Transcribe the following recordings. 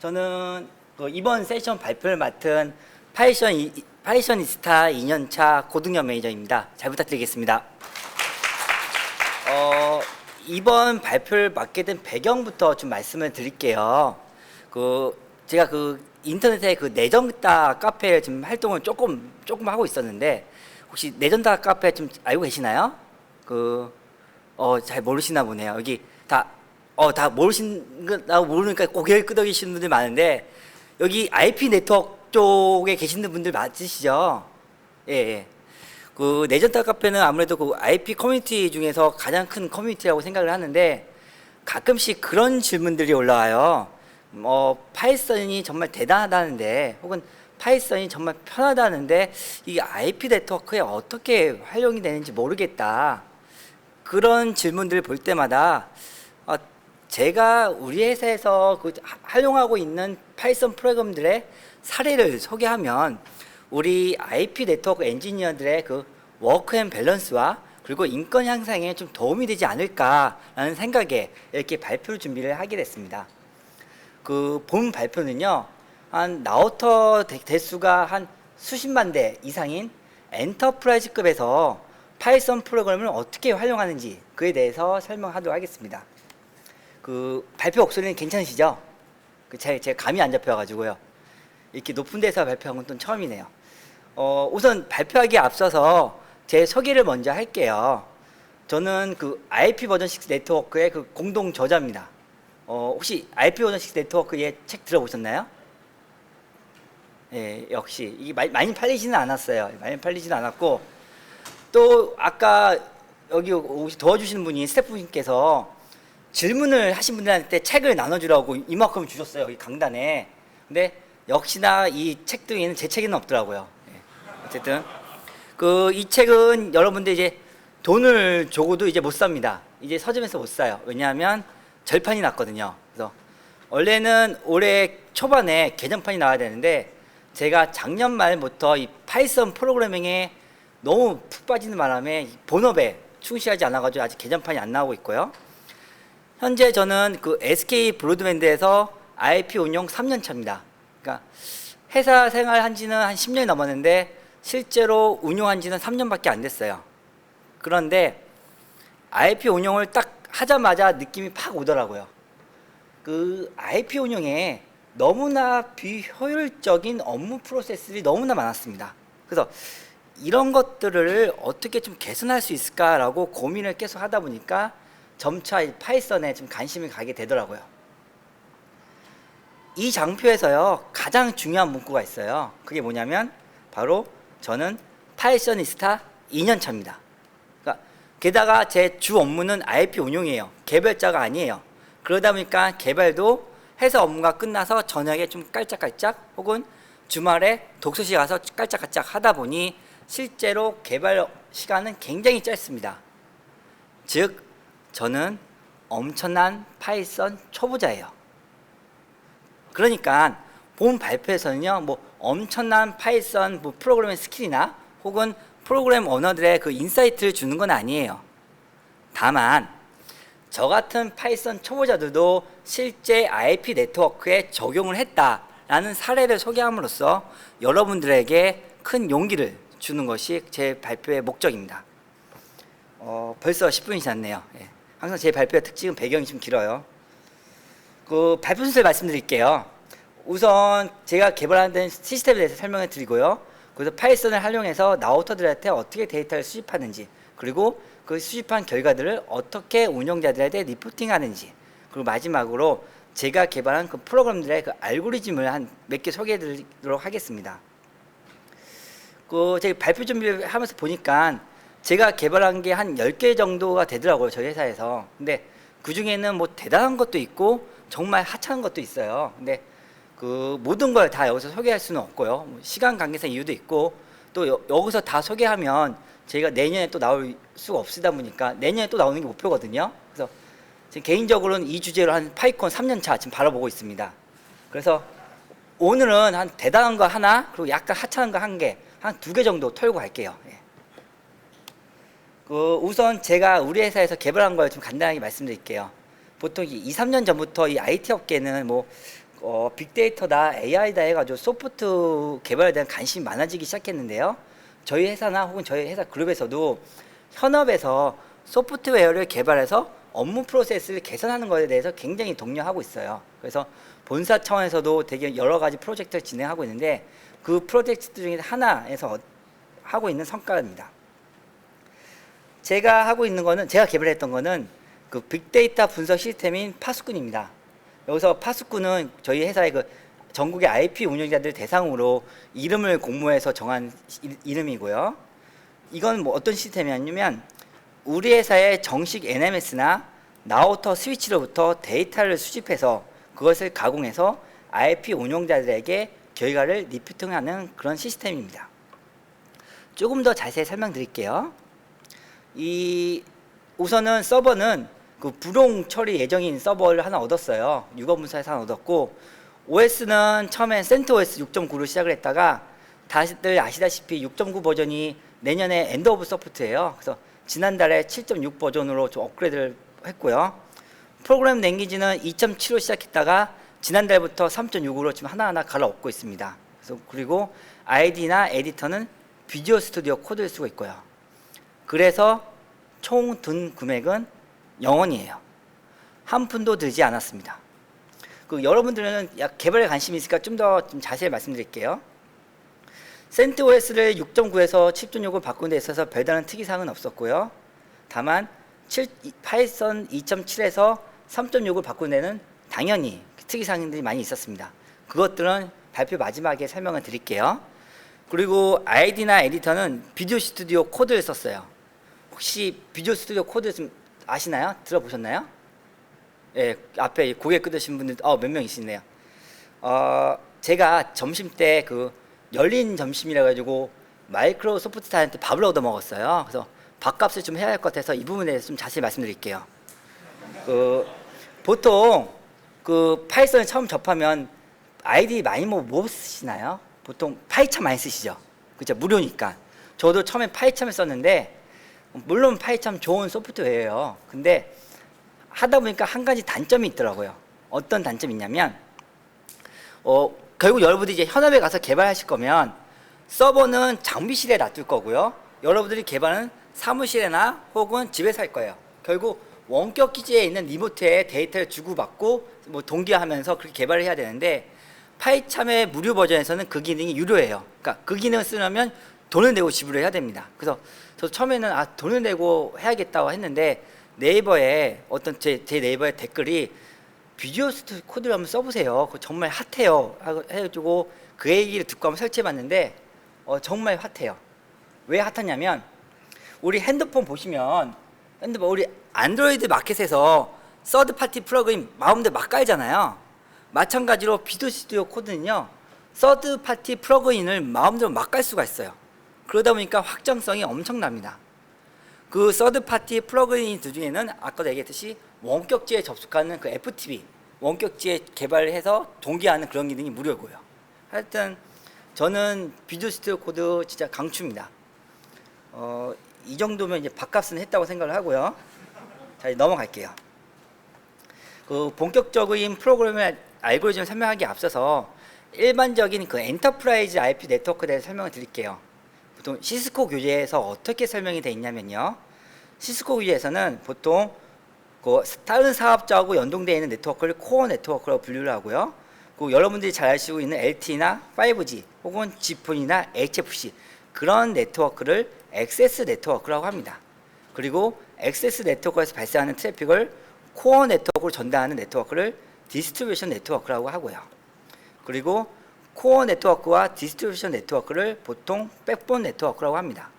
저는 이번 세션 발표를 맡은 파이셔니스타 2년차 고등년 매니저입니다. 잘 부탁드리겠습니다. 이번 발표를 맡게 된 배경부터 좀 말씀을 드릴게요. 제가 인터넷에 내전다 카페 지금 활동을 조금 하고 있었는데, 혹시 내전다 카페 좀 알고 계시나요? 잘 모르시나 보네요. 여기 다 모르니까 고개를 끄덕이시는 분들 많은데, 여기 IP 네트워크 쪽에 계시는 분들 맞으시죠? 예. 내전다 카페는 아무래도 IP 커뮤니티 중에서 가장 큰 커뮤니티라고 생각을 하는데, 가끔씩 그런 질문들이 올라와요. 파이썬이 정말 대단하다는데, 혹은 파이썬이 정말 편하다는데 이 IP 네트워크에 어떻게 활용이 되는지 모르겠다. 그런 질문들을 볼 때마다 제가 우리 회사에서 활용하고 있는 파이썬 프로그램들의 사례를 소개하면 우리 IP 네트워크 엔지니어들의 워크 앤 밸런스와 그리고 인권 향상에 좀 도움이 되지 않을까라는 생각에 이렇게 발표를 준비를 하게 됐습니다. 본 발표는요, 한 라우터 대수가 한 수십만 대 이상인 엔터프라이즈급에서 파이썬 프로그램을 어떻게 활용하는지 그에 대해서 설명하도록 하겠습니다. 발표 목소리는 괜찮으시죠? 제가 감이 안 잡혀가지고요. 이렇게 높은 데서 발표한 건 또 처음이네요. 우선 발표하기에 앞서서 제 소개를 먼저 할게요. 저는 IP 버전 6 네트워크의 공동 저자입니다. 혹시 IP 버전 6 네트워크의 책 들어보셨나요? 예, 역시 이게 많이 팔리지는 않았어요. 많이 팔리지는 않았고, 또 아까 여기 도와주시는 분이 스태프분께서 질문을 하신 분들한테 책을 나눠주라고 이만큼 주셨어요, 여기 강단에. 근데 역시나 이 책 등에는 제 책에는 없더라고요. 예. 어쨌든 이 책은 여러분들 이제 돈을 줘도 이제 못 삽니다. 이제 서점에서 못 사요. 왜냐하면 절판이 났거든요. 그래서 원래는 올해 초반에 개정판이 나와야 되는데, 제가 작년 말부터 이 파이썬 프로그래밍에 너무 푹 빠지는 바람에 본업에 충실하지 않아가지고 아직 개정판이 안 나오고 있고요. 현재 저는 SK 브로드밴드에서 IP 운영 3년 차입니다. 그러니까 회사 생활한 지는 한 10년이 넘었는데 실제로 운영한 지는 3년밖에 안 됐어요. 그런데 IP 운영을 딱 하자마자 느낌이 팍 오더라고요. IP 운영에 너무나 비효율적인 업무 프로세스들이 너무나 많았습니다. 그래서 이런 것들을 어떻게 좀 개선할 수 있을까라고 고민을 계속 하다 보니까 점차 파이썬에 좀 관심이 가게 되더라고요. 이 장표에서요, 가장 중요한 문구가 있어요. 그게 뭐냐면 바로 저는 파이셔니스타 2년 차입니다. 그러니까 게다가 제 주 업무는 IP 운용이에요. 개발자가 아니에요. 그러다 보니까 개발도 회사 업무가 끝나서 저녁에 좀 깔짝깔짝, 혹은 주말에 독서실 가서 깔짝깔짝 하다 보니 실제로 개발 시간은 굉장히 짧습니다. 즉 저는 엄청난 파이썬 초보자예요. 그러니까 본 발표에서는요, 엄청난 파이썬 프로그래밍 스킬이나 혹은 프로그램 언어들의 인사이트를 주는 건 아니에요. 다만 저 같은 파이썬 초보자들도 실제 IP 네트워크에 적용을 했다라는 사례를 소개함으로써 여러분들에게 큰 용기를 주는 것이 제 발표의 목적입니다. 벌써 10분이 지났네요. 예. 항상 제 발표의 특징은 배경이 좀 길어요. 발표 순서를 말씀드릴게요. 우선 제가 개발하는 시스템에 대해서 설명을 드리고요. 그래서 파이썬을 활용해서 라우터들한테 어떻게 데이터를 수집하는지, 그리고 그 수집한 결과들을 어떻게 운영자들한테 리포팅하는지, 그리고 마지막으로 제가 개발한 프로그램들의 알고리즘을 한 몇 개 소개해 드리도록 하겠습니다. 제가 발표 준비를 하면서 보니까 제가 개발한 게 한 10개 정도가 되더라고요, 저희 회사에서. 근데 그 중에는 대단한 것도 있고 정말 하찮은 것도 있어요. 근데 모든 걸 다 여기서 소개할 수는 없고요. 시간 관계상 이유도 있고, 또 여기서 다 소개하면 저희가 내년에 또 나올 수가 없다 보니까 내년에 또 나오는 게 목표거든요. 그래서 지금 개인적으로는 이 주제로 한 파이콘 3년 차 지금 바라보고 있습니다. 그래서 오늘은 한 대단한 거 하나, 그리고 약간 하찮은 거 한 개, 한 2개 정도 털고 갈게요. 예. 우선 제가 우리 회사에서 개발한 걸 좀 간단하게 말씀드릴게요. 보통 2, 3년 전부터 이 IT 업계는 빅데이터다 AI다 해가지고 소프트 개발에 대한 관심이 많아지기 시작했는데요. 저희 회사나 혹은 저희 회사 그룹에서도 현업에서 소프트웨어를 개발해서 업무 프로세스를 개선하는 것에 대해서 굉장히 독려하고 있어요. 그래서 본사 차원에서도 되게 여러 가지 프로젝트를 진행하고 있는데 그 프로젝트 중에 하나에서 하고 있는 성과입니다. 제가 하고 있는 거는, 제가 개발했던 거는 그 빅데이터 분석 시스템인 파스꾼입니다. 여기서 파스꾼은 저희 회사의 그 전국의 IP 운영자들 대상으로 이름을 공모해서 정한 이름이고요. 이건 뭐 어떤 시스템이냐면 우리 회사의 정식 NMS나 라우터 스위치로부터 데이터를 수집해서 그것을 가공해서 IP 운영자들에게 결과를 리포팅하는 그런 시스템입니다. 조금 더 자세히 설명드릴게요. 우선은 서버는 그 불용 처리 예정인 서버를 하나 얻었어요. 유거문서에서 하나 얻었고, OS는 처음에 CentOS 6.9로 시작을 했다가 다들 아시다시피 6.9 버전이 내년에 엔드 오브 소프트예요. 그래서 지난달에 7.6 버전으로 좀 업그레이드를 했고요. 프로그램 랭귀지는 2.7로 시작했다가 지난달부터 3.6으로 지금 하나하나 갈아엎고 있습니다. 그래서 그리고 ID나 에디터는 비주얼 스튜디오 코드를 쓰고 있고요. 그래서 총 든 금액은 0원이에요. 한 푼도 들지 않았습니다. 여러분들은 개발에 관심이 있으니까 좀 더 자세히 말씀드릴게요. CentOS를 6.9에서 7.6으로 바꾼 데 있어서 별다른 특이사항은 없었고요. 다만 파이썬 2.7에서 3.6을 바꾼 데는 당연히 특이사항들이 많이 있었습니다. 그것들은 발표 마지막에 설명을 드릴게요. 그리고 ID나 에디터는 비주얼 스튜디오 코드를 썼어요. 혹시 비주얼 스튜디오 코드 좀 아시나요? 들어보셨나요? 예, 앞에 고개 끄드신 분들 몇 명 있으시네요. 제가 점심 때 그 열린 점심이라 가지고 마이크로소프트한테 밥을 얻어 먹었어요. 그래서 밥값을 좀 해야 할 것 같아서 이 부분에 대해서 좀 자세히 말씀드릴게요. 보통 파이썬을 처음 접하면 아이디 많이 뭐 쓰시나요? 보통 파이참 많이 쓰시죠? 그죠? 무료니까. 저도 처음에 파이참을 썼는데 물론 파이참 좋은 소프트웨어예요. 근데 하다 보니까 한 가지 단점이 있더라고요. 어떤 단점이 있냐면 결국 여러분들이 이제 현업에 가서 개발하실 거면 서버는 장비실에 놔둘 거고요. 여러분들이 개발은 사무실이나 혹은 집에서 할 거예요. 결국 원격 기지에 있는 리모트에 데이터를 주고받고 뭐 동기화하면서 그렇게 개발을 해야 되는데 파이참의 무료 버전에서는 그 기능이 유료예요. 그러니까 그 기능을 쓰려면 돈을 내고 지불을 해야 됩니다. 그래서 저 처음에는 돈을 내고 해야겠다고 했는데 네이버에 제 네이버에 댓글이 비주얼 스튜디오 코드를 한번 써보세요. 그거 정말 핫해요. 해가지고 그 얘기를 듣고 한번 설치해봤는데 정말 핫해요. 왜 핫하냐면 우리 핸드폰 보시면 우리 안드로이드 마켓에서 서드 파티 플러그인 마음대로 막 깔잖아요. 마찬가지로 비주얼 스튜디오 코드는요. 서드 파티 플러그인을 마음대로 막 깔 수가 있어요. 그러다 보니까 확장성이 엄청납니다. 그 서드 파티 플러그인 중에는 아까도 얘기했듯이 원격지에 접속하는 그 FTP 원격지에 개발을 해서 동기화하는 그런 기능이 무료고요. 하여튼 저는 비주얼 스튜디오 코드 진짜 강추입니다. 이 정도면 이제 밥값은 했다고 생각을 하고요. 자, 이제 넘어갈게요. 본격적인 프로그램의 알고리즘을 설명하기에 앞서서 일반적인 그 엔터프라이즈 IP 네트워크에 대해서 설명을 드릴게요. 보통 시스코 교재에서 어떻게 설명이 되어 있냐면요. 시스코 교재에서는 보통 다른 사업자하고 연동되어 있는 네트워크를 코어 네트워크라고 분류를 하고요. 여러분들이 잘 아시고 있는 LTE나 5G 혹은 GPON이나 HFC 그런 네트워크를 액세스 네트워크라고 합니다. 그리고 액세스 네트워크에서 발생하는 트래픽을 코어 네트워크로 전달하는 네트워크를 디스트리뷰션 네트워크라고 하고요. 그리고 코어 네트워크와 디스트리뷰션 네트워크를 보통 백본 네트워크라고 합니다.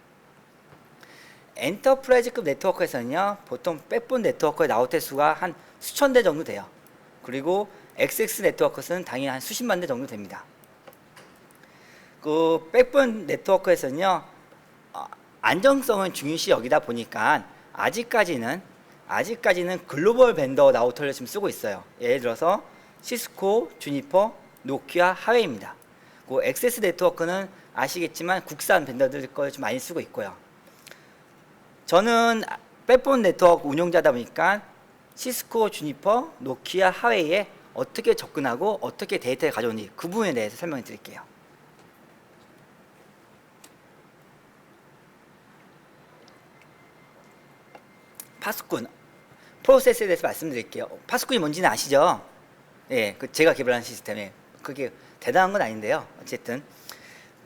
엔터프라이즈급 네트워크에서는요, 보통 백본 네트워크의 라우터 수가 한 수천 대 정도 돼요. 그리고 XX 네트워크는 당연히 한 수십만 대 정도 됩니다. 백본 네트워크에서는요, 안정성을 중요시 여기다 보니까 아직까지는 글로벌 벤더 라우터를 지금 쓰고 있어요. 예를 들어서 시스코, 주니퍼, 노키아, 하웨이입니다. 액세스 네트워크는 아시겠지만 국산 벤더들 걸 좀 많이 쓰고 있고요. 저는 백본 네트워크 운용자다 보니까 시스코, 주니퍼, 노키아, 하웨이의 어떻게 접근하고 어떻게 데이터를 가져오는지 그 부분에 대해서 설명해 드릴게요. 파스꾼 프로세스에 대해서 말씀드릴게요. 파스꾼이 뭔지는 아시죠? 예, 그 제가 개발한 시스템에 그게 대단한 건 아닌데요. 어쨌든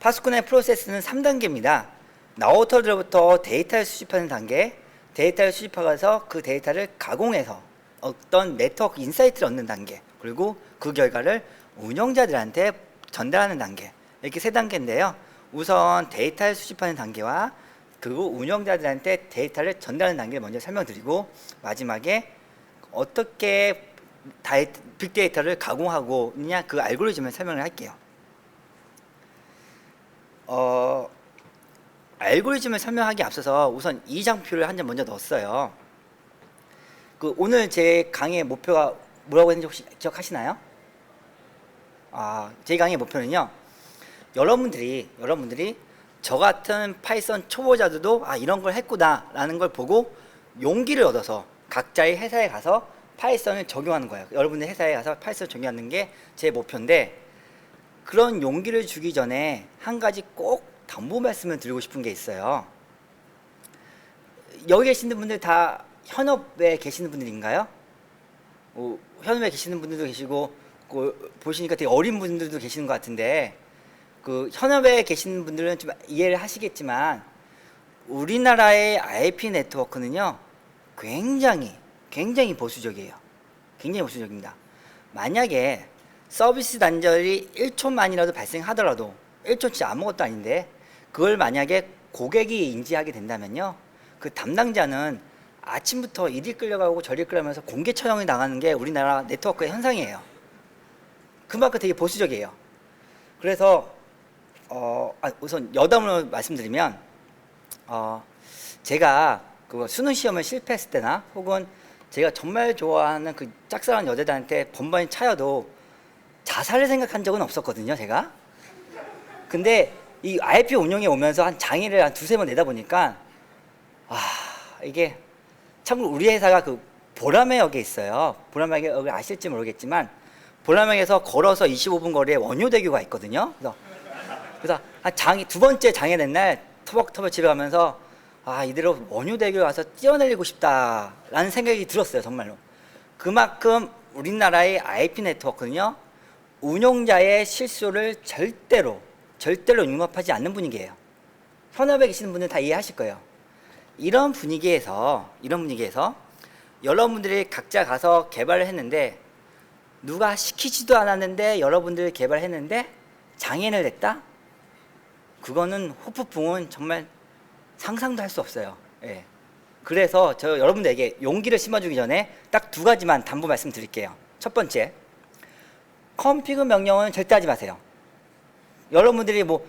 파스꾼의 프로세스는 3단계입니다. 나우터로부터 데이터를 수집하는 단계, 데이터를 수집하면서 그 데이터를 가공해서 어떤 네트워크 인사이트를 얻는 단계, 그리고 그 결과를 운영자들한테 전달하는 단계, 이렇게 3단계인데요. 우선 데이터를 수집하는 단계와 그리고 운영자들한테 데이터를 전달하는 단계를 먼저 설명드리고, 마지막에 어떻게 빅데이터를 가공하고 있냐 그 알고리즘을 설명을 할게요. 알고리즘을 설명하기 앞서서 우선 이 장표를 한 장 먼저 넣었어요. 그 오늘 제 강의의 목표가 뭐라고 했는지 혹시 기억하시나요? 제 강의의 목표는요, 여러분들이 저 같은 파이썬 초보자들도 이런 걸 했구나 라는 걸 보고 용기를 얻어서 각자의 회사에 가서 파이썬을 적용하는 거예요. 여러분들 회사에 가서 파이썬을 적용하는 게 제 목표인데, 그런 용기를 주기 전에 한 가지 꼭 당부 말씀을 드리고 싶은 게 있어요. 여기 계시는 분들 다 현업에 계시는 분들인가요? 현업에 계시는 분들도 계시고, 보시니까 되게 어린 분들도 계시는 것 같은데, 그 현업에 계시는 분들은 좀 이해를 하시겠지만, 우리나라의 IP 네트워크는요 굉장히 보수적이에요. 굉장히 보수적입니다. 만약에 서비스 단절이 1초만이라도 발생하더라도, 1초 진짜 아무것도 아닌데 그걸 만약에 고객이 인지하게 된다면요, 그 담당자는 아침부터 이리 끌려가고 저리 끌려가면서 공개 처형이 나가는 게 우리나라 네트워크의 현상이에요. 그만큼 되게 보수적이에요. 그래서 우선 여담으로 말씀드리면, 제가 그 수능 시험을 실패했을 때나 혹은 제가 정말 좋아하는 그 짝사랑하는 여자들한테 번번이 차여도 자살을 생각한 적은 없었거든요, 제가. 근데 이 IP 운영에 오면서 한 장애를 한 두세 번 내다 보니까 이게 참고로 우리 회사가 그 보라매역에 있어요. 보라매역을 아실지 모르겠지만, 보라매역에서 걸어서 25분 거리에 원효대교가 있거든요. 그래서 두 번째 장애 낸 날 터벅터벅 집에 가면서 이대로 원효대교 와서 뛰어내리고 싶다라는 생각이 들었어요, 정말로. 그만큼 우리나라의 IP 네트워크는요, 운용자의 실수를 절대로 융합하지 않는 분위기예요. 현업에 계시는 분들은 다 이해하실 거예요. 이런 분위기에서 여러분들이 각자 가서 개발을 했는데, 누가 시키지도 않았는데 여러분들이 개발했는데 장애를 냈다? 그거는 호프풍은 정말 상상도 할 수 없어요. 예. 그래서 저 여러분들에게 용기를 심어주기 전에 딱 2가지만 담보 말씀드릴게요. 첫 번째, 컴피그 명령은 절대 하지 마세요. 여러분들이 뭐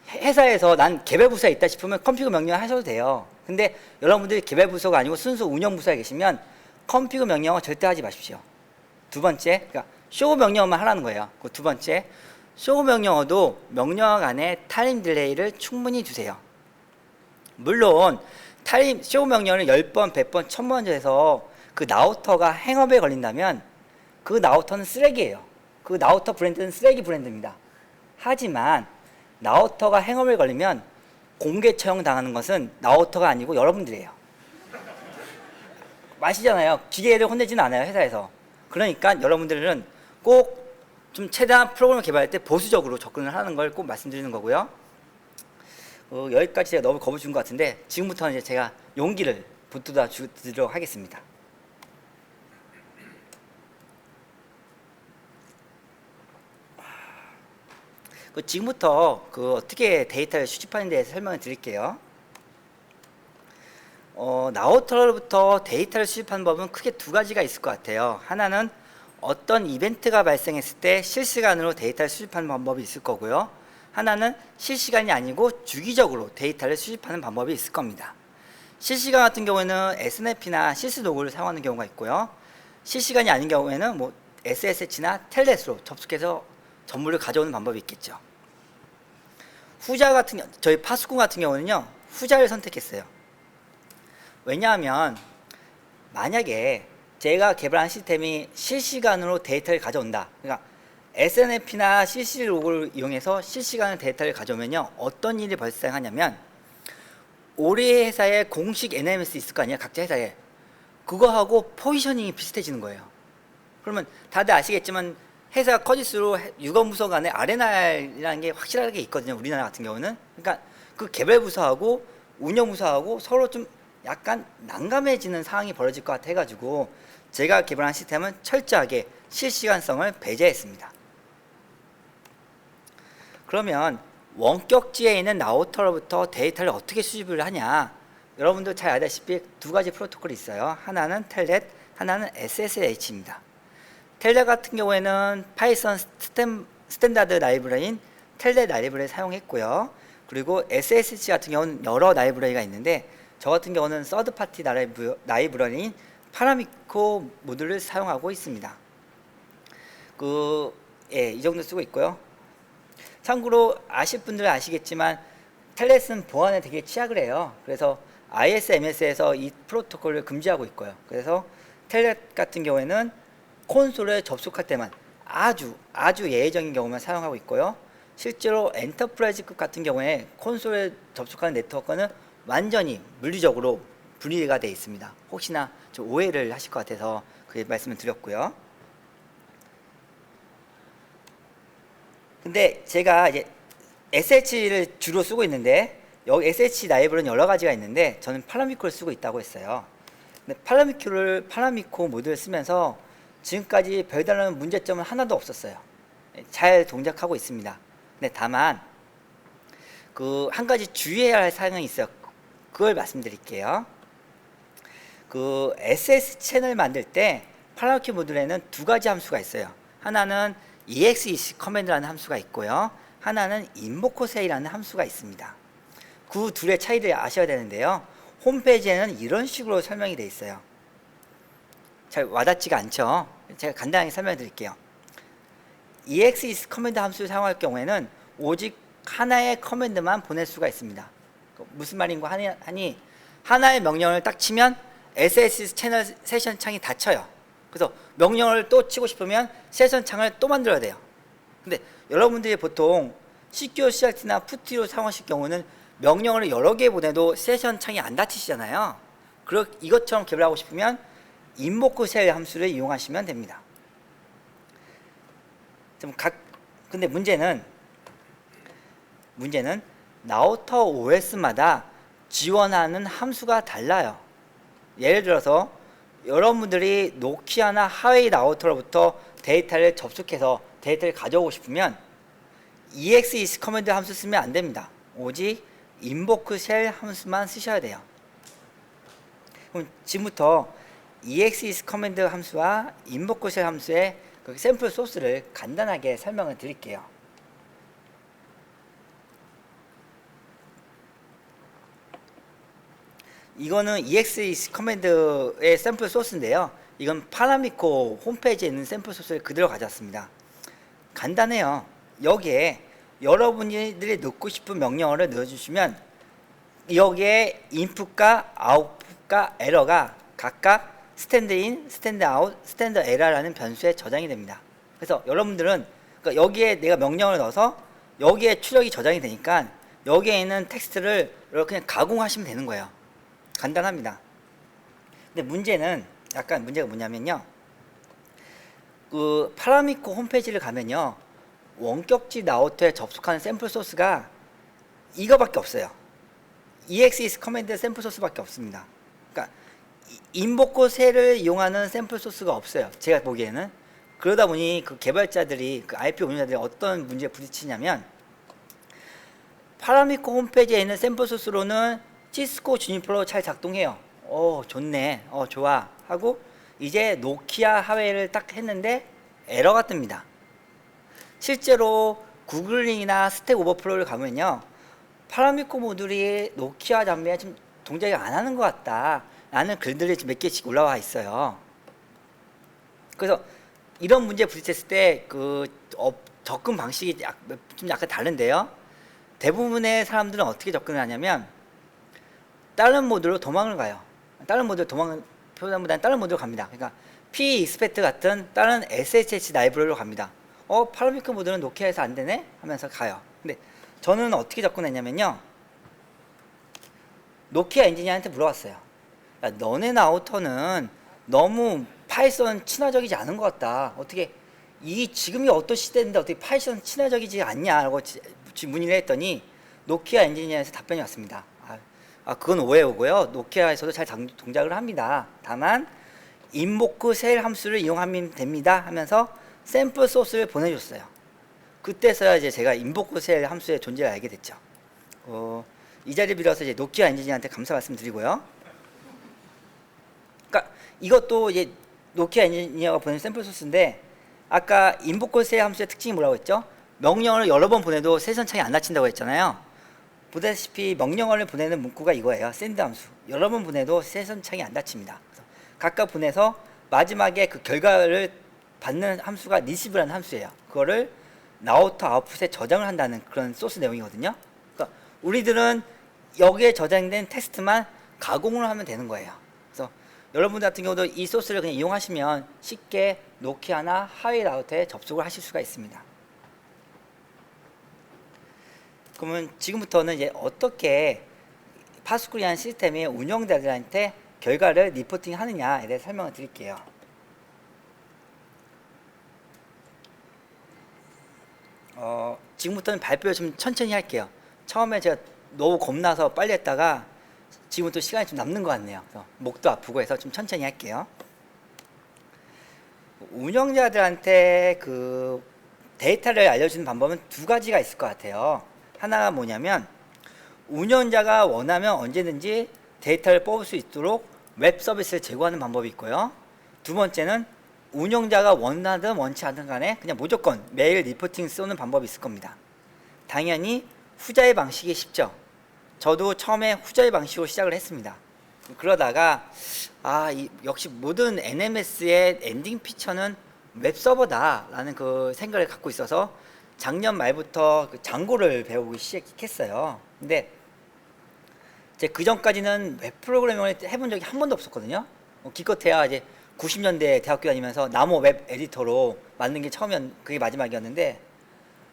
회사에서 난 개발부서에 있다 싶으면 컴피그 명령 하셔도 돼요. 근데 여러분들이 개발부서가 아니고 순수 운영부서에 계시면 컴피그 명령은 절대 하지 마십시오. 2번째, 그러니까 쇼 명령만 하라는 거예요. 그 2번째, 쇼 명령어도 명령 안에 타임 딜레이를 충분히 두세요. 물론 쇼 명령을 10번, 100번, 1000번 해서 그 나우터가 행업에 걸린다면 그 나우터는 쓰레기예요. 그 나우터 브랜드는 쓰레기 브랜드입니다. 하지만 나우터가 행업에 걸리면 공개 처형 당하는 것은 나우터가 아니고 여러분들이에요. 마시잖아요. 기계를 혼내지는 않아요, 회사에서. 그러니까 여러분들은 꼭 좀 최대한 프로그램을 개발할 때 보수적으로 접근을 하는 걸 꼭 말씀드리는 거고요. 여기까지 제가 너무 겁을 준 것 같은데, 지금부터는 이제 제가 용기를 붙들어 드리도록 하겠습니다. 지금부터 어떻게 데이터를 수집하는 데에 설명을 드릴게요. 나우터로부터 데이터를 수집하는 법은 크게 2가지가 있을 것 같아요. 하나는 어떤 이벤트가 발생했을 때 실시간으로 데이터를 수집하는 방법이 있을 거고요. 하나는 실시간이 아니고 주기적으로 데이터를 수집하는 방법이 있을 겁니다. 실시간 같은 경우에는 SNF나 실스도구를 사용하는 경우가 있고요. 실시간이 아닌 경우에는 뭐 SSH나 텔넷으로 접속해서 전부를 가져오는 방법이 있겠죠. 저희 파스꾼 같은 경우는요, 후자를 선택했어요. 왜냐하면 만약에 제가 개발한 시스템이 실시간으로 데이터를 가져온다. 그러니까 SNF나 CC 로그를 이용해서 실시간으로 데이터를 가져오면요, 어떤 일이 발생하냐면 우리 회사에 공식 NMS 있을 거 아니에요, 각자 회사에. 그거하고 포지셔닝이 비슷해지는 거예요. 그러면 다들 아시겠지만 회사가 커질수록 유관부서 간에 R&R이라는 게 확실하게 있거든요, 우리나라 같은 경우는. 그러니까 그 개발부서하고 운영부서하고 서로 좀 약간 난감해지는 상황이 벌어질 것 같아 가지고 제가 개발한 시스템은 철저하게 실시간성을 배제했습니다. 그러면 원격지에 있는 라우터로부터 데이터를 어떻게 수집을 하냐? 여러분도 잘 알다시피 두 가지 프로토콜이 있어요. 하나는 텔넷, 하나는 SSH입니다. 텔넷 같은 경우에는 파이썬 스탠다드 라이브러리인 텔넷 라이브러리를 사용했고요. 그리고 SSH 같은 경우는 여러 라이브러리가 있는데 저 같은 경우는 서드 파티 라이브러리인 파라미코 모듈을 사용하고 있습니다. 이 정도 쓰고 있고요. 참고로 아실 분들은 아시겠지만 텔넷은 보안에 되게 취약을 해요. 그래서 ISMS에서 이 프로토콜을 금지하고 있고요. 그래서 텔넷 같은 경우에는 콘솔에 접속할 때만 아주 예외적인 경우만 사용하고 있고요. 실제로 엔터프라이즈급 같은 경우에 콘솔에 접속하는 네트워크는 완전히 물리적으로 분리가 되어 있습니다. 혹시나 좀 오해를 하실 것 같아서 그 말씀을 드렸고요. 근데 제가 이제 SH를 주로 쓰고 있는데 여기 SH 라이브러리는 여러 가지가 있는데 저는 파라미코를 쓰고 있다고 했어요. 근데 파라미코 모듈을 쓰면서 지금까지 별다른 문제점은 하나도 없었어요. 잘 동작하고 있습니다. 근데 다만 한 가지 주의해야 할 사항이 있어요. 그걸 말씀드릴게요. SS 채널 만들 때 파라미코 모듈에는 두 가지 함수가 있어요. 하나는 EXEC 커맨드라는 함수가 있고요. 하나는 invoce이라는 함수가 있습니다. 그 둘의 차이를 아셔야 되는데요. 홈페이지에는 이런 식으로 설명이 되어 있어요. 잘 와닿지가 않죠? 제가 간단하게 설명해 드릴게요. EXEC 커맨드 함수를 사용할 경우에는 오직 하나의 커맨드만 보낼 수가 있습니다. 무슨 말인가 하니 하나의 명령을 딱 치면 SSH 채널 세션 창이 닫혀요. 그래서 명령을 또 치고 싶으면 세션 창을 또 만들어야 돼요. 근데 여러분들이 보통 CQ, CRT나 푸티로 사용하실 경우는 명령을 여러 개 보내도 세션 창이 안 닫히시잖아요. 이것처럼 개발하고 싶으면 invoke shell 함수를 이용하시면 됩니다. 근데 문제는 라우터 OS마다 지원하는 함수가 달라요. 예를 들어서 여러분들이 노키아나 하웨이 라우터로부터 데이터를 접속해서 데이터를 가져오고 싶으면 EXEC 커맨드 함수 쓰면 안 됩니다. 오직 invoke shell 함수만 쓰셔야 돼요. 그럼 지금부터 EXEC 커맨드 함수와 invoke shell 함수의 그 샘플 소스를 간단하게 설명을 드릴게요. 이거는 EXEC 커맨드의 샘플 소스인데요. 이건 파라미코 홈페이지에 있는 샘플 소스를 그대로 가져왔습니다. 간단해요. 여기에 여러분들이 넣고 싶은 명령어를 넣어주시면 여기에 인풋과 아웃풋과 에러가 각각 스탠드인, 스탠드아웃, 스탠드에러라는 변수에 저장이 됩니다. 그래서 여러분들은 여기에 내가 명령을 넣어서 여기에 출력이 저장이 되니까 여기에 있는 텍스트를 이렇게 그냥 가공하시면 되는 거예요. 간단합니다. 근데 문제가 뭐냐면요. 파라미코 홈페이지를 가면요. 원격지 라우터에 접속하는 샘플 소스가 이거밖에 없어요. EXEC 커맨드 샘플 소스밖에 없습니다. 그러니까 인보코 셀을 이용하는 샘플 소스가 없어요. 제가 보기에는. 그러다 보니 그 개발자들이, 그 IP 운영자들이 어떤 문제에 부딪히냐면 파라미코 홈페이지에 있는 샘플 소스로는 시스코 주니퍼로 잘 작동해요. 좋네. 좋아. 하고 이제 노키아 하웨이를 딱 했는데 에러가 뜹니다. 실제로 구글링이나 스택 오버플로우를 가면요. 파라미코 모듈이 노키아 장비에 좀 동작이 안 하는 것 같다 라는 글들이 몇 개씩 올라와 있어요. 그래서 이런 문제에 부딪혔을 때 접근 방식이 좀 약간 다른데요. 대부분의 사람들은 어떻게 접근을 하냐면 다른 모드로 도망을 가요. 다른 모드로 표현보다는 다른 모드로 갑니다. 그러니까 PExpect 같은 다른 SSH 라이브러리로 갑니다. 파라미터 모드는 노키아에서 안 되네? 하면서 가요. 근데 저는 어떻게 접근했냐면요. 노키아 엔지니어한테 물어봤어요. 야, 너네 라우터는 너무 파이썬 친화적이지 않은 것 같다. 어떻게 지금이 어떤 시대인데 어떻게 파이썬 친화적이지 않냐라고 문의를 했더니 노키아 엔지니어에서 답변이 왔습니다. 그건 오해오고요. 노키아에서도 잘 동작을 합니다. 다만 인보크 셀 함수를 이용하면 됩니다 하면서 샘플 소스를 보내줬어요. 그때서야 이제 제가 인보크 셀 함수의 존재를 알게 됐죠. 이 자리 빌어서 이제 노키아 엔지니어한테 감사 말씀드리고요. 그러니까 이것도 이제 노키아 엔지니어가 보낸 샘플 소스인데 아까 인보크 셀 함수의 특징이 뭐라고 했죠? 명령어를 여러 번 보내도 세선창이 안 닫힌다고 했잖아요. 보다시피 명령어를 보내는 문구가 이거예요. 샌드 함수. 여러 번 보내도 세선창이 안 닫힙니다. 각각 보내서 마지막에 그 결과를 받는 함수가 리시브라는 함수예요. 그거를 라우터 아웃풋에 저장을 한다는 그런 소스 내용이거든요. 그러니까 우리들은 여기에 저장된 텍스트만 가공을 하면 되는 거예요. 그래서 여러분들 같은 경우도 이 소스를 그냥 이용하시면 쉽게 노키아나 하위 라우터에 접속을 하실 수가 있습니다. 그러면 지금부터는 이제 어떻게 파스쿨이라는 시스템의 운영자들한테 결과를 리포팅 하느냐에 대해 설명을 드릴게요. 지금부터는 발표를 좀 천천히 할게요. 처음에 제가 너무 겁나서 빨리 했다가 지금부터 시간이 좀 남는 것 같네요. 그래서 목도 아프고 해서 좀 천천히 할게요. 운영자들한테 그 데이터를 알려주는 방법은 두 가지가 있을 것 같아요. 하나가 뭐냐면 운영자가 원하면 언제든지 데이터를 뽑을 수 있도록 웹 서비스를 제공하는 방법이 있고요. 두 번째는 운영자가 원하든 원치 않든 간에 그냥 무조건 매일 리포팅 쏘는 방법이 있을 겁니다. 당연히 후자의 방식이 쉽죠. 저도 처음에 후자의 방식으로 시작을 했습니다. 그러다가 역시 모든 NMS의 엔딩 피처는 웹 서버다 라는 그 생각을 갖고 있어서 작년 말부터 그 장고를 배우기 시작했어요. 근데 제 그 전까지는 웹 프로그래밍을 해본 적이 한 번도 없었거든요. 기껏해야 이제 90년대 대학교 다니면서 나무 웹 에디터로 만든 게 그게 마지막이었는데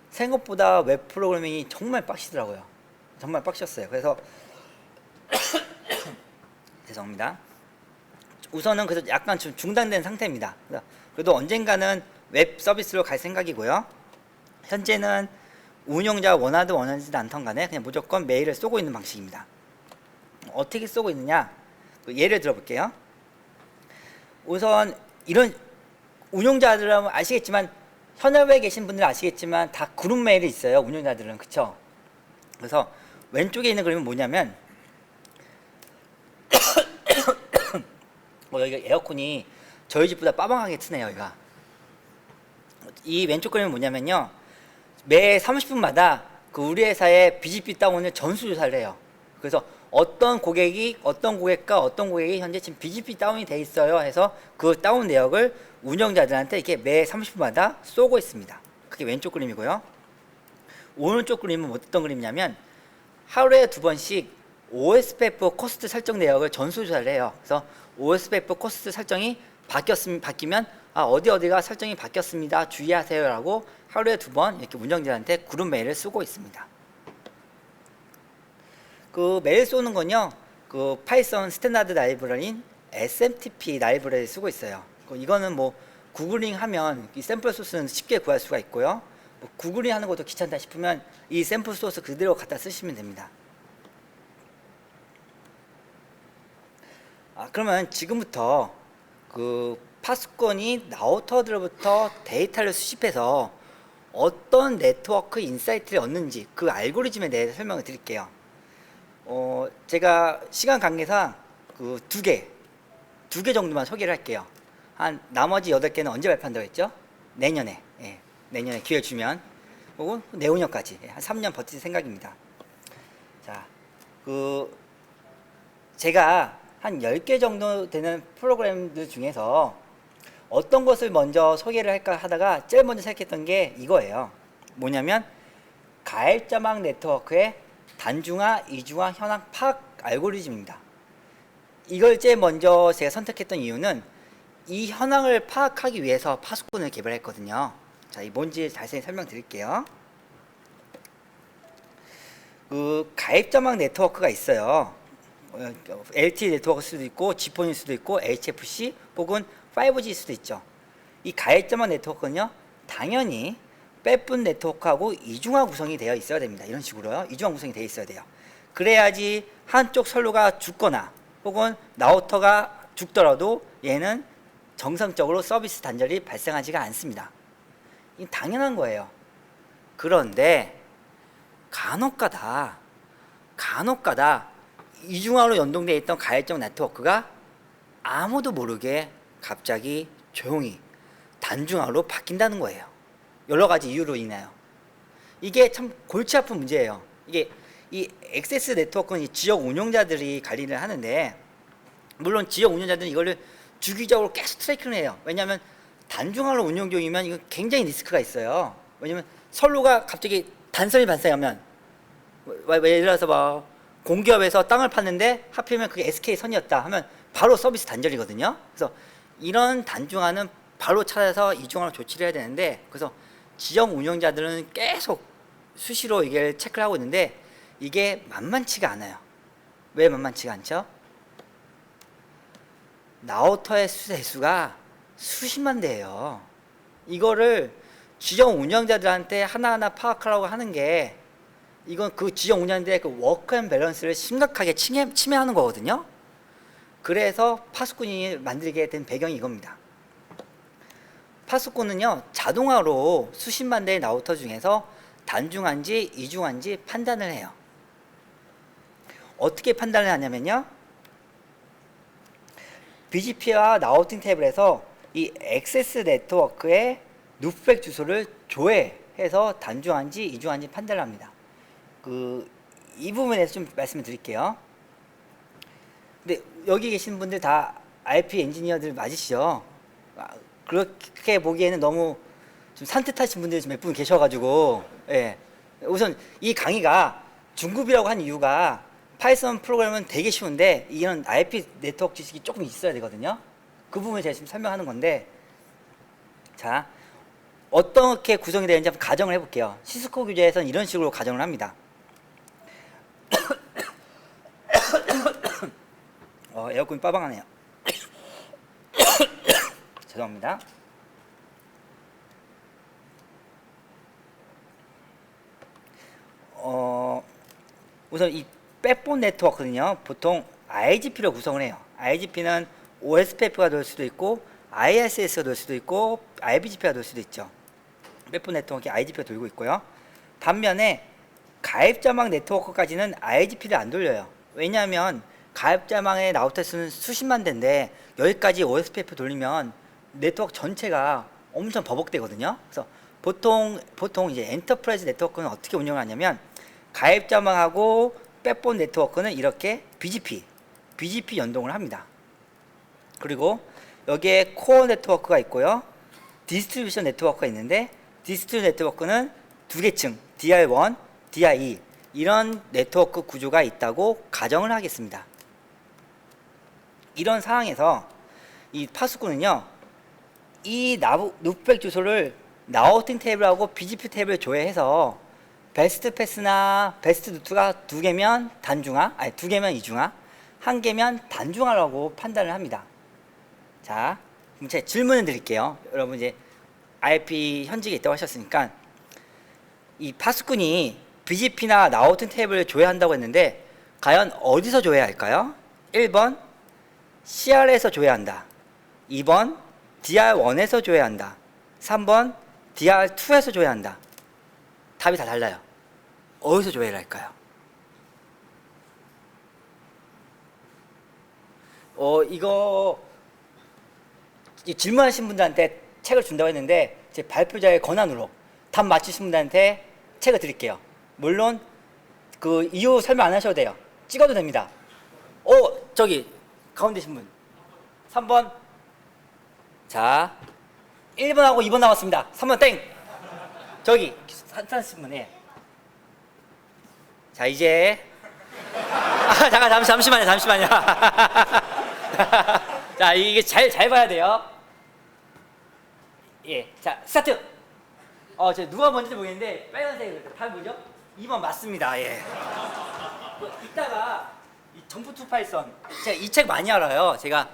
생각보다 웹 프로그래밍이 정말 빡시더라고요. 정말 빡셨어요. 그래서 죄송합니다. 우선은 그래서 약간 좀 중단된 상태입니다. 그래도 언젠가는 웹 서비스로 갈 생각이고요. 현재는 운영자가 원하든 원하지 않던 간에 그냥 무조건 메일을 쏘고 있는 방식입니다. 어떻게 쏘고 있느냐? 예를 들어 볼게요. 우선 이런 운영자들은 아시겠지만 현업에 계신 분들은 아시겠지만 다 그룹 메일이 있어요. 운영자들은. 그쵸? 그래서 왼쪽에 있는 그림은 뭐냐면 여기가 에어컨이 저희 집보다 빠방하게 트네요. 여기가. 이 왼쪽 그림은 뭐냐면요. 매 30분마다 그 우리 회사의 BGP 다운을 전수조사를 해요. 그래서 어떤 고객이 현재 지금 BGP 다운이 돼 있어요 해서 그 다운 내역을 운영자들한테 이렇게 매 30분마다 쏘고 있습니다. 그게 왼쪽 그림이고요. 오른쪽 그림은 어떤 그림이냐면 하루에 2번씩 OSPF 코스트 설정 내역을 전수조사를 해요. 그래서 OSPF 코스트 설정이 바뀌면 어디가 설정이 바뀌었습니다. 주의하세요 라고 하루에 2번 이렇게 운영자한테 그룹 메일을 쓰고 있습니다. 그 메일 쏘는 건요, 그 파이썬 스탠다드 라이브러리인 SMTP 라이브러리를 쓰고 있어요. 이거는 뭐 구글링 하면 이 샘플 소스는 쉽게 구할 수가 있고요. 구글링 하는 것도 귀찮다 싶으면 이 샘플 소스 그대로 갖다 쓰시면 됩니다. 그러면 지금부터 그 파스콘이 라우터들로부터 데이터를 수집해서 어떤 네트워크 인사이트를 얻는지 그 알고리즘에 대해서 설명을 드릴게요. 제가 시간 관계상 그 두 개 정도만 소개를 할게요. 나머지 8개는 언제 발표한다고 했죠? 내년에. 예, 내년에 기회 주면. 그리고 내후년까지. 한 3년 버틸 생각입니다. 자, 제가 한 10개 정도 되는 프로그램들 중에서 어떤 것을 먼저 소개를 할까 하다가 제일 먼저 생각했던 게 이거예요. 뭐냐면 가입자망 네트워크의 단중화, 이중화, 현황 파악 알고리즘입니다. 이걸 제일 먼저 제가 선택했던 이유는 이 현황을 파악하기 위해서 파수꾼을 개발했거든요. 자, 이 뭔지 자세히 설명드릴게요. 그 가입자망 네트워크가 있어요. LTE 네트워크일 수도 있고 G폰일 수도 있고 HFC 혹은 5G일 수도 있죠. 이 가입자망 네트워크는요, 당연히 빼뿐 네트워크하고 이중화 구성이 되어 있어야 됩니다. 이런 식으로요. 이중화 구성이 되어 있어야 돼요. 그래야지 한쪽 선로가 죽거나 혹은 라우터가 죽더라도 얘는 정상적으로 서비스 단절이 발생하지가 않습니다. 이 당연한 거예요. 그런데 간혹가다 이중화로 연동되어 있던 가입적 네트워크가 아무도 모르게 갑자기 조용히 단중화로 바뀐다는 거예요. 여러 가지 이유로 인하여. 이게 참 골치 아픈 문제예요. 이게 이 액세스 네트워크는 이 지역 운영자들이 관리를 하는데, 물론 지역 운영자들은 이거를 주기적으로 계속 트래킹을 해요. 왜냐하면 단중화로 운영 중이면 이거 굉장히 리스크가 있어요. 왜냐면 선로가 갑자기 단선이 발생하면, 예를 들어서 뭐 공기업에서 땅을 팠는데 하필이면 그게 SK선이었다 하면 바로 서비스 단절이거든요. 그래서 이런 단중화는 바로 찾아서 이중화로 조치를 해야 되는데, 그래서 지역 운영자들은 계속 수시로 이게 체크를 하고 있는데 이게 만만치가 않아요. 왜 만만치가 않죠? 라우터의 대수가 수십만 대예요. 이거를 지역 운영자들한테 하나하나 파악하라고 하는 게, 이건 그 지역 운영자들의 그 워크 앤 밸런스를 심각하게 침해하는 거거든요. 그래서 파수꾼이 만들게 된 배경이 이겁니다. 파수꾼은요, 자동화로 수십만 대의 라우터 중에서 단중한지 이중한지 판단을 해요. 어떻게 판단을 하냐면요, BGP와 라우팅 탭에서 이 액세스 네트워크의 루프백 주소를 조회해서 단중한지 이중한지 판단을 합니다. 이 부분에 대해서 좀 말씀을 드릴게요. 근데 여기 계신 분들 다 IP 엔지니어들 맞으시죠? 그렇게 보기에는 너무 좀 산뜻하신 분들이 몇 분 계셔가지고, 예. 우선 이 강의가 중급이라고 한 이유가, 파이썬 프로그램은 되게 쉬운데 이런 IP 네트워크 지식이 조금 있어야 되거든요. 그 부분을 제가 지금 설명하는 건데, 자, 어떻게 구성이 되는지 한번 가정을 해볼게요. 시스코 규제에서는 이런 식으로 가정을 합니다. 에어컨이 빠방하네요. 죄송합니다. 우선 이 백본 네트워크는요, 보통 IGP로 구성을 해요. IGP는 OSPF가 될 수도 있고 ISS가 될 수도 있고 IBGP가 될 수도 있죠. 백본 네트워크에 IGP가 돌고 있고요. 반면에 가입자망 네트워크까지는 IGP를 안 돌려요. 왜냐하면 가입자망의 라우터 수는 수십만 대인데 여기까지 OSPF 돌리면 네트워크 전체가 엄청 버벅대거든요. 그래서 보통 이제 엔터프라이즈 네트워크는 어떻게 운영을 하냐면, 가입자망하고 백본 네트워크는 이렇게 BGP 연동을 합니다. 그리고 여기에 코어 네트워크가 있고요, 디스트리뷰션 네트워크가 있는데, 디스트리뷰션 네트워크는 두 개층 DR1, DR2 이런 네트워크 구조가 있다고 가정을 하겠습니다. 이런 상황에서 이 파수꾼은요, 이 루프백 주소를 라우팅 테이블하고 BGP 테이블 조회해서 베스트 패스나 베스트 루트가 두 개면 단중화, 아니 두 개면 이중화, 한 개면 단중화라고 판단을 합니다. 자, 그럼 제가 질문을 드릴게요. 여러분 이제 IP 현직에 있다고 하셨으니까, 이 파수꾼이 BGP나 라우팅 테이블을 조회한다고 했는데 과연 어디서 조회해야 할까요? 1번 CR에서 조회한다, 2번 DR1에서 조회한다, 3번 DR2에서 조회한다. 답이 다 달라요. 어디서 조회를 할까요? 이거 질문하신 분들한테 책을 준다고 했는데 제 발표자의 권한으로 답 맞추신 분들한테 책을 드릴게요. 물론 그 이유 설명 안 하셔도 돼요. 찍어도 됩니다. 저기 가운데 계신 분 3번. 자, 1번하고 2번 남았습니다. 3번 땡. 저기 산타신 분에. 자, 이제 잠시만요. 자, 이게 잘 봐야 돼요. 예, 자 스타트. 저 누가 먼저인지 모르겠는데 빨간색 답 뭐죠? 2번 맞습니다. 예. 이따가 이 점프 투 파이썬 제가 이 책 많이 알아요. 제가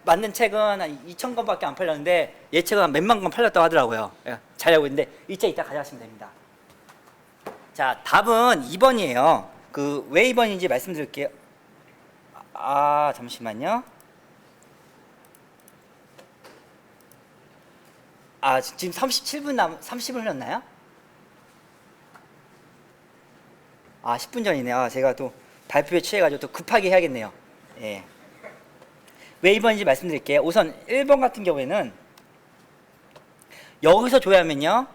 만든 책은 한 2,000권밖에 안 팔렸는데 얘 책은 한 몇만 권 팔렸다고 하더라고요. 예, 잘 알고 있는데 이 책 이따 가져가시면 됩니다. 자 답은 2번이에요. 그 왜 2번인지 말씀드릴게요. 잠시만요. 지금 30분 흘렀나요? 10분 전이네요. 제가 또 발표에 취해가지고 또 급하게 해야겠네요. 예. 왜 2번인지 말씀드릴게요. 우선 1번 같은 경우에는 여기서 조회하면요.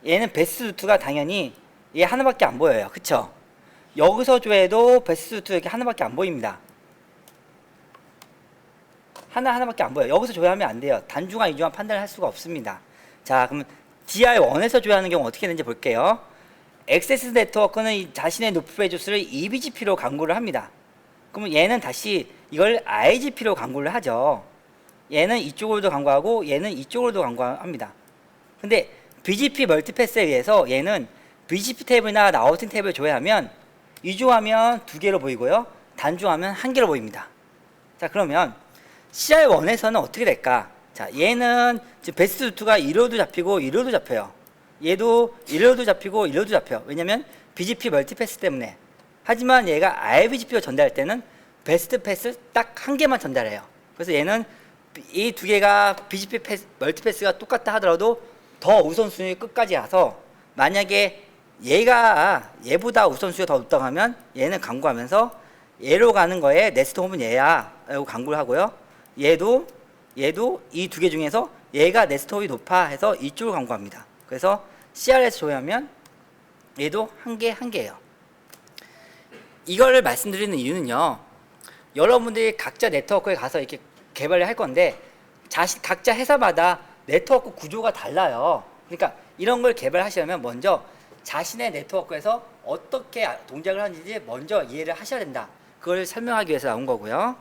얘는 베스트 루트가 당연히 얘 하나밖에 안 보여요. 그쵸? 여기서 조회도 베스트 루트 이렇게 하나밖에 안 보입니다. 하나밖에 안 보여요. 여기서 조회하면 안 돼요. 단중화, 이중화 판단을 할 수가 없습니다. 자, 그럼 DR1에서 조회하는 경우 어떻게 되는지 볼게요. 액세스 네트워크는 자신의 루프 배주수를 eBGP로 강구를 합니다. 그러면 얘는 다시 이걸 IGP로 강구를 하죠. 얘는 이쪽으로도 강구하고 얘는 이쪽으로도 강구합니다. 근데 BGP 멀티패스에 의해서 얘는 BGP 탭이나 라우팅 탭을 조회하면 이중하면 2개로 보이고요. 단중하면 1개로 보입니다. 자, 그러면 CR1에서는 어떻게 될까? 자, 얘는 지금 베스트 루트가 이로도 잡히고 이로도 잡혀요. 얘도 이로도 잡히고 이로도 잡혀요. 왜냐면 BGP 멀티패스 때문에. 하지만 얘가 IBGP로 전달할 때는 베스트 패스 딱 1개만 전달해요. 그래서 얘는 이 2개가 BGP 멀티패스가 똑같다 하더라도 더 우선순위 끝까지 가서 만약에 얘보다 우선순위가 더 높다고 하면 얘는 강구하면서 얘로 가는 거에 네스트 홈은 얘야 라고 강구를 하고요. 얘도 이 2개 중에서 얘가 네스트 홈이 높아 해서 이쪽으로 강구합니다. 그래서 CR에서 조회하면 얘도 1개예요. 이거를 말씀드리는 이유는요. 여러분들이 각자 네트워크에 가서 이렇게 개발을 할 건데 각자 회사마다 네트워크 구조가 달라요. 그러니까 이런 걸 개발하시려면 먼저 자신의 네트워크에서 어떻게 동작을 하는지 먼저 이해를 하셔야 된다. 그걸 설명하기 위해서 나온 거고요.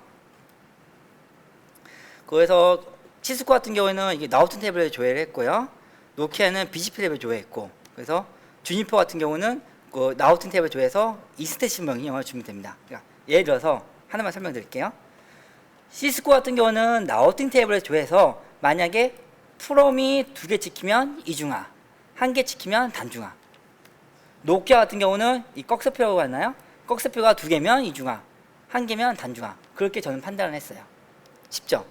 그래서 시스코 같은 경우에는 이게 라우팅 탭을 조회를 했고요. 노키아는 BGP 탭을 조회했고, 그래서 주니퍼 같은 경우는 그 라우팅 탭을 조회해서 이스테이션 명령을 주면 됩니다. 그러니까 예를 들어서 하나만 설명드릴게요. 시스코 같은 경우는 라우팅 탭을 조회해서 만약에 프롬이 2개 찍히면 이중화, 1개 찍히면 단중화. 노키아 같은 경우는 이 꺽쇠표가 있나요? 꺽쇠표가 2개면 이중화, 1개면 단중화. 그렇게 저는 판단을 했어요. 쉽죠?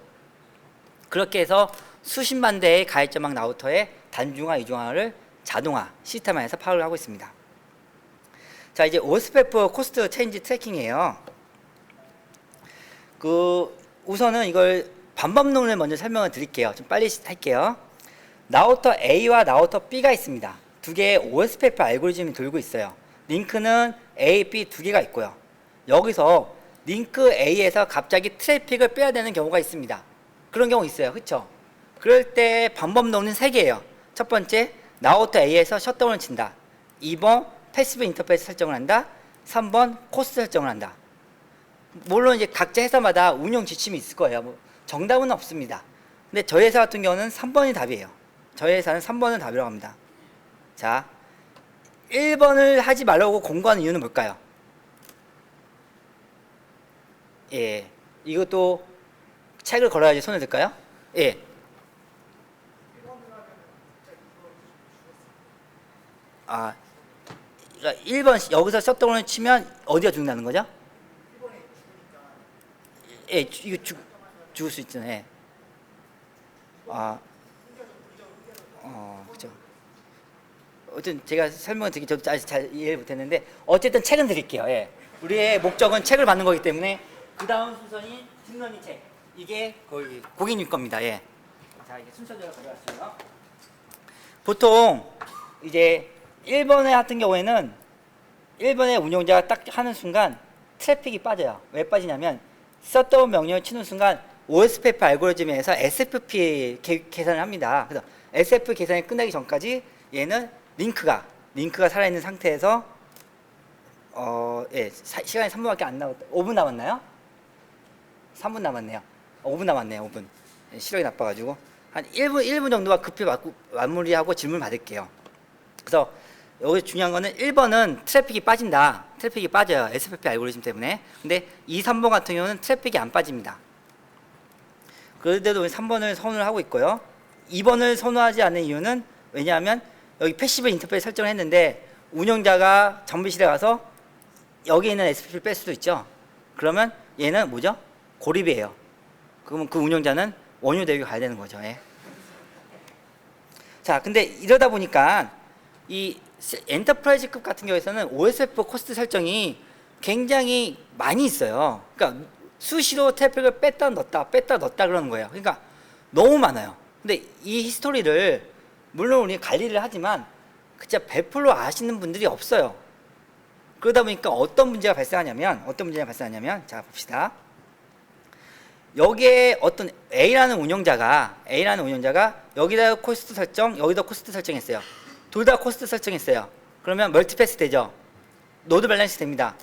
그렇게 해서 수십만 대의 가입자망 라우터의 단중화, 이중화를 자동화 시스템화해서 파악을 하고 있습니다. 자, 이제 오스페프 코스트 체인지 트래킹이에요. 우선은 이걸 반복론을 먼저 설명을 드릴게요. 좀 빨리 할게요. 라우터 A와 라우터 B가 있습니다. 2개의 OSPF 알고리즘이 돌고 있어요. 링크는 A, B 2개가 있고요. 여기서 링크 A에서 갑자기 트래픽을 빼야 되는 경우가 있습니다. 그런 경우 있어요. 그쵸? 그럴 때 방법론은 3개예요. 첫 번째, 라우터 A에서 셧다운을 친다. 2번, 패시브 인터페이스 설정을 한다. 3번, 코스트 설정을 한다. 물론 이제 각자 회사마다 운영 지침이 있을 거예요. 뭐 정답은 없습니다. 근데 저희 회사 같은 경우는 3번이 답이에요. 저희 회사는 3번을 답이라고 합니다. 자, 1번을 하지 말라고 공고하는 이유는 뭘까요? 예, 이것도 책을 걸어야지 손을 들까요? 예. 그러니까 1번 여기서 셧다운을 치면 어디가 죽는다는 거죠? 예, 이거 죽을 수 있잖아요. 예. 그죠. 어쨌든 제가 설명을 드리기 저도 아직 잘 이해를 못했는데 어쨌든 책은 드릴게요. 예. 우리의 목적은 책을 받는 거기 때문에 그 다음 순서는 딥러닝 책. 이게 거의 고객님 겁니다. 예. 자, 이게 순서대로 가져왔어요. 보통 이제 1번에 같은 경우에는 1번의 운영자가 딱 하는 순간 트래픽이 빠져요. 왜 빠지냐면 셧다운 명령을 치는 순간 OSPF 알고리즘에서 SFP 계산을 합니다. 그래서 SF 계산이 끝나기 전까지 얘는 링크가 살아있는 상태에서 시간이 3분밖에 안 남았다. 5분 남았나요? 3분 남았네요. 5분 남았네요. 5분. 시력이 나빠가지고 한 1분 정도가 급히 마무리하고 질문 받을게요. 그래서 여기 중요한 거는 1번은 트래픽이 빠진다. 트래픽이 빠져요. SFP 알고리즘 때문에. 근데 2, 3번 같은 경우는 트래픽이 안 빠집니다. 그런데도 3번을 선호를 하고 있고요. 2번을 선호하지 않는 이유는 왜냐하면 여기 패시브 인터페이스 설정을 했는데 운영자가 정비실에 가서 여기 있는 SFP를 뺄 수도 있죠. 그러면 얘는 뭐죠? 고립이에요. 그러면 그 운영자는 원유 대기 가야 되는 거죠. 예. 자, 근데 이러다 보니까 이 엔터프라이즈급 같은 경우에서는 OSF 코스트 설정이 굉장히 많이 있어요. 그러니까 수시로 트래픽을 뺐다 넣었다 그러는 거예요. 그러니까 너무 많아요. 근데 이 히스토리를 물론 우리 관리를 하지만 진짜 100% 아시는 분들이 없어요. 그러다 보니까 어떤 문제가 발생하냐면 자 봅시다. 여기에 어떤 A라는 운영자가 여기다 코스트 설정, 여기다 코스트 설정했어요. 둘 다 코스트 설정했어요. 그러면 멀티패스 되죠. 노드 밸런스 됩니다.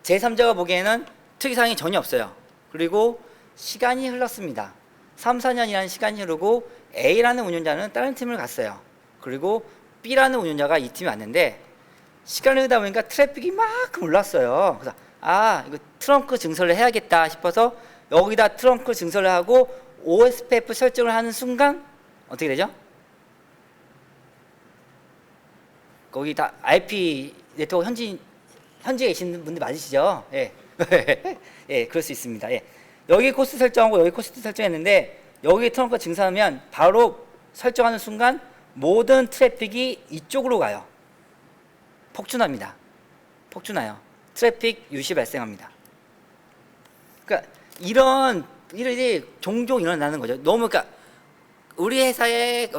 제3자가 보기에는 특이사항이 전혀 없어요. 그리고 시간이 흘렀습니다. 3, 4년이라는 시간이 흐르고 A라는 운영자는 다른 팀을 갔어요. 그리고 B라는 운영자가 이 팀에 왔는데 시간이 흐르다 보니까 트래픽이 이만큼 올랐어요. 그래서 이거 트렁크 증설을 해야겠다 싶어서 여기다 트렁크 증설을 하고 OSPF 설정을 하는 순간 어떻게 되죠? 거기 다 IP 네트워크 현지에 계시는 분들 맞으시죠? 예. 예, 그럴 수 있습니다. 예. 여기 코스트 설정하고 여기 코스트 설정했는데 여기 트렁크 증설하면 바로 설정하는 순간 모든 트래픽이 이쪽으로 가요. 폭주납니다. 폭주나요. 트래픽 유시 발생합니다. 그러니까 이런 일이 종종 일어나는 거죠. 너무 그러니까 우리 회사의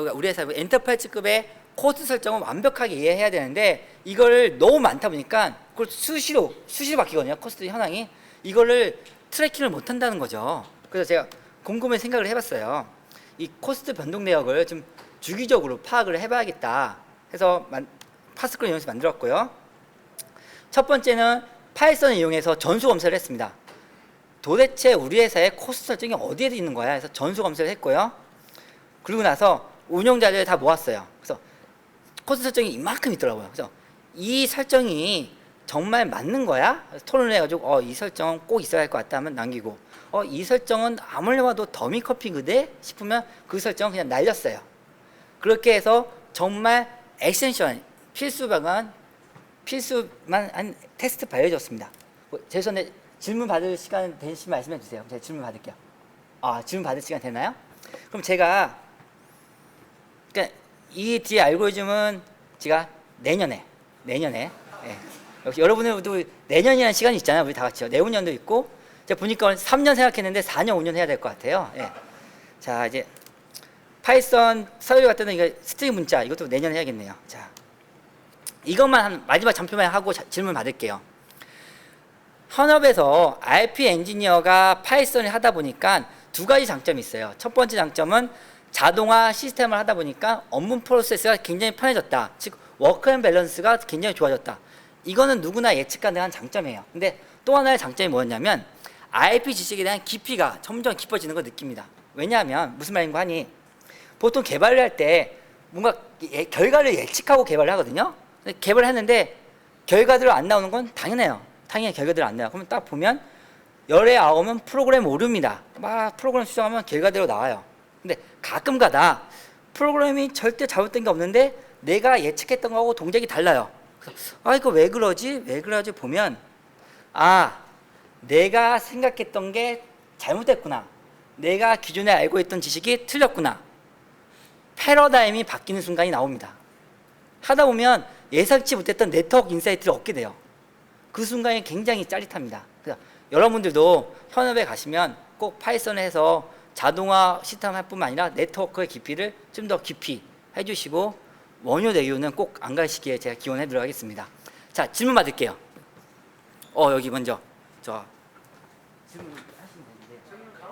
엔터프라이즈급의 코스트 설정은 완벽하게 이해해야 되는데 이걸 너무 많다 보니까 그걸 수시로 바뀌거든요. 코스트 현황이 이거를 트래킹을 못 한다는 거죠. 그래서 제가 곰곰이 생각을 해봤어요. 이 코스트 변동 내역을 좀 주기적으로 파악을 해봐야겠다 해서 파스쿨을 이용해서 만들었고요. 첫 번째는 파이썬을 이용해서 전수 검사를 했습니다. 도대체 우리 회사의 코스트 설정이 어디에 있는 거야 해서 전수 검사를 했고요. 그리고 나서 운영 자료를 다 모았어요. 그래서 코스트 설정이 이만큼 있더라고요. 그래서 이 설정이 정말 맞는 거야? 토론을 해가지고 이 설정은 꼭 있어야 할 것 같다 하면 남기고 이 설정은 아무리 봐도 더미 커피인데 싶으면 그 설정은 그냥 날렸어요. 그렇게 해서 정말 에센셜 필수만 한 테스트 발효해줬습니다. 죄송한데 질문 받을 시간 되시면 말씀해 주세요. 제가 질문 받을게요. 질문 받을 시간 되나요? 그럼 제가 그러니까 이 뒤에 알고리즘은 제가 내년에 예. 역시 여러분들도 내년이라는 시간이 있잖아요. 우리 다 같이요. 내후년도 있고 제가 보니까 3년 생각했는데 4년 5년 해야 될 것 같아요. 예. 자 이제 파이썬 서류 같은 이거 스트링 문자 이것도 내년에 해야겠네요. 자 이것만 한 마지막 잠표만 하고 질문 받을게요. 현업에서 RP 엔지니어가 파이썬을 하다 보니까 두 가지 장점이 있어요. 첫 번째 장점은 자동화 시스템을 하다 보니까 업무 프로세스가 굉장히 편해졌다. 즉 워크 앤 밸런스가 굉장히 좋아졌다. 이거는 누구나 예측 가능한 장점이에요. 근데 또 하나의 장점이 뭐였냐면 RP 지식에 대한 깊이가 점점 깊어지는 걸 느낍니다. 왜냐하면 무슨 말인가 하니 보통 개발을 할 때 뭔가 결과를 예측하고 개발을 하거든요. 개발했는데 결과대로 안 나오는 건 당연해요. 당연히 결과대로 안 나와요. 그러면 딱 보면 열에 9은 프로그램 오류입니다. 막 프로그램 수정하면 결과대로 나와요. 근데 가끔가다 프로그램이 절대 잘못된 게 없는데 내가 예측했던 거하고 동작이 달라요. 이거 왜 그러지 보면 내가 생각했던 게 잘못됐구나. 내가 기존에 알고 있던 지식이 틀렸구나. 패러다임이 바뀌는 순간이 나옵니다. 하다 보면 예상치 못했던 네트워크 인사이트를 얻게 돼요. 그 순간이 굉장히 짜릿합니다. 그래서 여러분들도 현업에 가시면 꼭 파이썬을 해서 자동화 시스템 할 뿐만 아니라 네트워크의 깊이를 좀 더 깊이 해주시고 원유 내유는 꼭 안 가시기에 제가 기원해 드리도록 하겠습니다. 자 질문 받을게요. 여기 먼저 질문